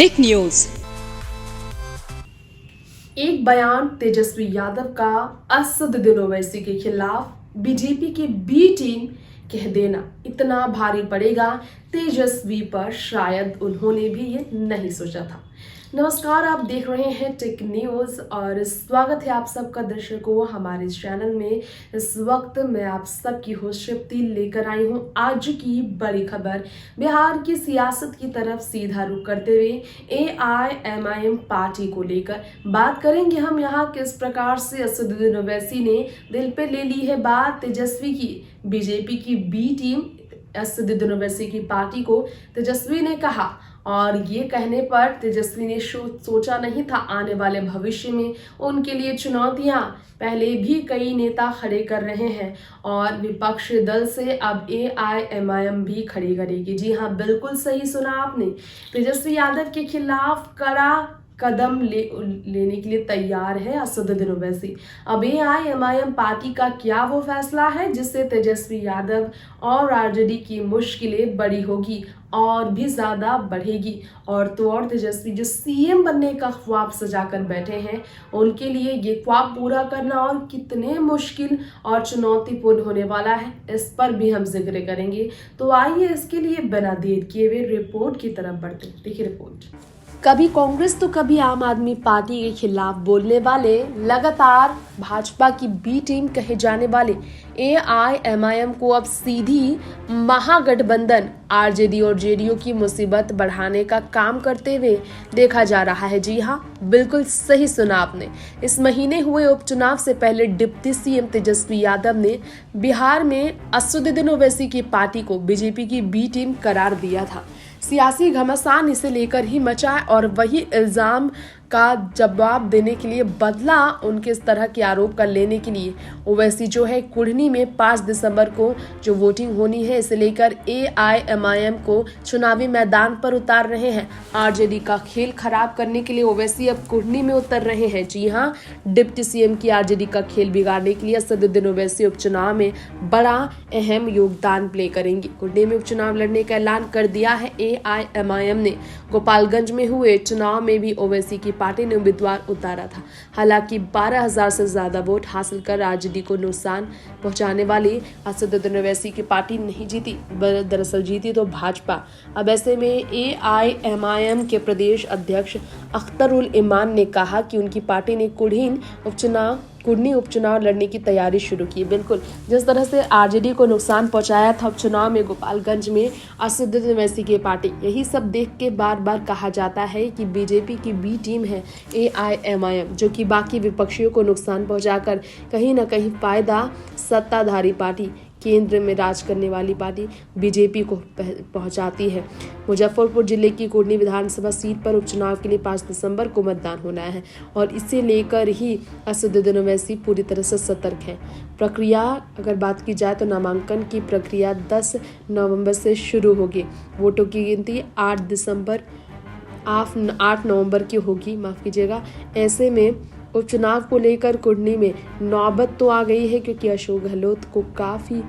Tech news. एक बयान तेजस्वी यादव का असदुद्दीन ओवैसी के खिलाफ बीजेपी की बी टीम कह देना इतना भारी पड़ेगा तेजस्वी पर, शायद उन्होंने भी ये नहीं सोचा था। नमस्कार, आप देख रहे हैं टेक न्यूज और स्वागत है आप सबका दर्शकों हमारे चैनल में। इस वक्त मैं आप सबकी होस्ट शक्ति लेकर आई हूं आज की बड़ी खबर। बिहार की सियासत की तरफ सीधा रुख करते हुए AIMIM पार्टी को लेकर बात करेंगे हम यहाँ किस प्रकार से असदुद्दीन ओवैसी ने दिल पे ले ली है बात तेजस्वी की। बीजेपी की बी टीम असदुद्दीन ओवैसी की पार्टी को तेजस्वी ने कहा, और ये कहने पर तेजस्वी ने सोचा नहीं था आने वाले भविष्य में उनके लिए चुनौतियां पहले भी कई नेता खड़े कर रहे हैं और विपक्षी दल से अब AIMIM भी खड़ी करेगी। जी हाँ, बिल्कुल सही सुना आपने। तेजस्वी यादव के खिलाफ कड़ा कदम लेने के लिए तैयार है असदुद्दीन ओवैसी। अब AIMIM पार्टी का क्या वो फैसला है जिससे तेजस्वी यादव और RJD की मुश्किलें बड़ी होगी और भी ज्यादा बढ़ेगी। और तो और तेजस्वी जो CM बनने का ख्वाब सजाकर बैठे हैं उनके लिए ये ख्वाब पूरा करना और कितने मुश्किल और चुनौतीपूर्ण होने वाला है, इस पर भी हम जिक्र करेंगे। तो आइए इसके लिए बिना देर किए हुए रिपोर्ट की तरफ बढ़ते हैं। देखिए रिपोर्ट। कभी कांग्रेस तो कभी आम आदमी पार्टी के खिलाफ बोलने वाले, लगातार भाजपा की बी टीम कहे जाने वाले AIMIM को अब सीधी महागठबंधन RJD और JDU की मुसीबत बढ़ाने का काम करते हुए देखा जा रहा है। जी हाँ, बिल्कुल सही सुना आपने। इस महीने हुए उपचुनाव से पहले डिप्टी CM तेजस्वी यादव ने बिहार में असदुद्दीन ओवैसी की पार्टी को बीजेपी की बी टीम करार दिया था। सियासी घमासान इसे लेकर ही मचा और वही इल्जाम का जवाब देने के लिए बदला उनके इस तरह के आरोप कर लेने के लिए ओवैसी जो है कुढ़नी में 5 दिसंबर को जो वोटिंग होनी है इसे लेकर AIMIM को चुनावी मैदान पर उतार रहे हैं। RJD का खेल खराब करने के लिए ओवैसी अब कुढ़नी में उतर रहे हैं। जी हाँ, डिप्टी CM की RJD का खेल बिगाड़ने के लिए असदुद्दीन ओवैसी उपचुनाव में बड़ा अहम योगदान प्ले करेंगे। कुढ़नी में उपचुनाव लड़ने का ऐलान कर दिया है AIMIM ने। गोपालगंज में हुए चुनाव में भी ओवैसी की पार्टी ने उम्मीदवार उतारा था। हालांकि 12,000 से ज्यादा वोट हासिल कर RJD को नुकसान पहुंचाने वाली असदुद्दीन ओवैसी की पार्टी नहीं जीती, दरअसल जीती तो भाजपा। अब ऐसे में AIMIM के प्रदेश अध्यक्ष अख्तरुल इमान ने कहा कि उनकी पार्टी ने कुढ़नी उपचुनाव लड़ने की तैयारी शुरू की। बिल्कुल जिस तरह से RJD को नुकसान पहुंचाया था उपचुनाव में गोपालगंज में असदुद्दीन ओवैसी की पार्टी, यही सब देख के बार बार कहा जाता है कि बीजेपी की बी टीम है AIMIM, जो कि बाकी विपक्षियों को नुकसान पहुंचाकर कहीं ना कहीं फायदा सत्ताधारी पार्टी, केंद्र में राज करने वाली पार्टी बीजेपी को पहुंचाती है। मुजफ्फरपुर जिले की कुढ़नी विधानसभा सीट पर उपचुनाव के लिए 5 दिसंबर को मतदान होना है और इसे लेकर ही असदुद्दीन ओवैसी पूरी तरह से सतर्क है। प्रक्रिया अगर बात की जाए तो नामांकन की प्रक्रिया 10 नवंबर से शुरू होगी। वोटों की गिनती 8 नवंबर की होगी, माफ कीजिएगा। ऐसे में उपचुनाव को लेकर कुढ़नी में नौबत तो आ गई है क्योंकि अशोक गहलोत को काफ़ी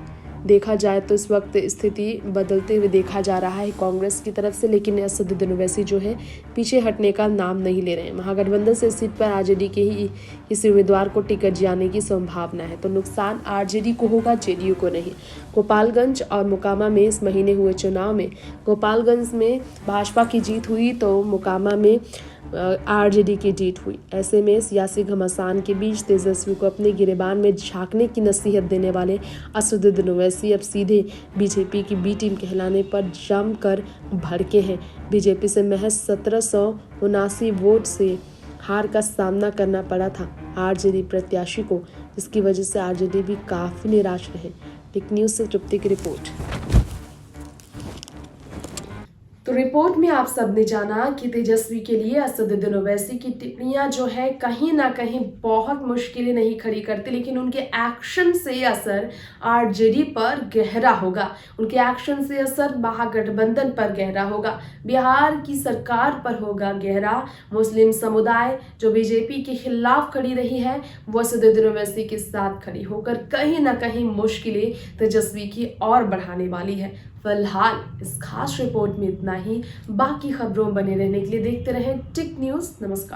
देखा जाए तो इस वक्त स्थिति बदलते हुए देखा जा रहा है कांग्रेस की तरफ से, लेकिन असदुद्दीन ओवैसी जो है पीछे हटने का नाम नहीं ले रहे हैं। महागठबंधन से इस सीट पर RJD के ही किसी उम्मीदवार को टिकट जाने की संभावना है, तो नुकसान RJD को होगा, JDU को नहीं। गोपालगंज और मोकामा में इस महीने हुए चुनाव में गोपालगंज में भाजपा की जीत हुई तो मोकामा में RJD की जीत हुई। ऐसे में सियासी घमासान के बीच तेजस्वी को अपने गिरेबान में झांकने की नसीहत देने वाले असदुद्दीन ओवैसी अब सीधे बीजेपी की बी टीम कहलाने पर जमकर भड़के हैं। बीजेपी से महज 1779 वोट से हार का सामना करना पड़ा था RJD प्रत्याशी को, जिसकी वजह से RJD भी काफी निराश रहे। टेक न्यूज से तृप्ति की रिपोर्ट। तो रिपोर्ट में आप सबने जाना कि तेजस्वी के लिए असदुद्दीन ओवैसी की टिप्पणियां जो है कहीं ना कहीं बहुत मुश्किलें नहीं खड़ी करती, लेकिन उनके एक्शन से असर RJD पर गहरा होगा, उनके एक्शन से असर महागठबंधन पर गहरा होगा, बिहार की सरकार पर होगा गहरा। मुस्लिम समुदाय जो बीजेपी के खिलाफ खड़ी रही है वो असदुद्दीन ओवैसी के साथ खड़ी होकर कहीं ना कहीं मुश्किलें तेजस्वी की और बढ़ाने वाली है। फिलहाल इस खास रिपोर्ट में इतना ही। बाकी खबरों में बने रहने के लिए देखते रहें टिक न्यूज़। नमस्कार।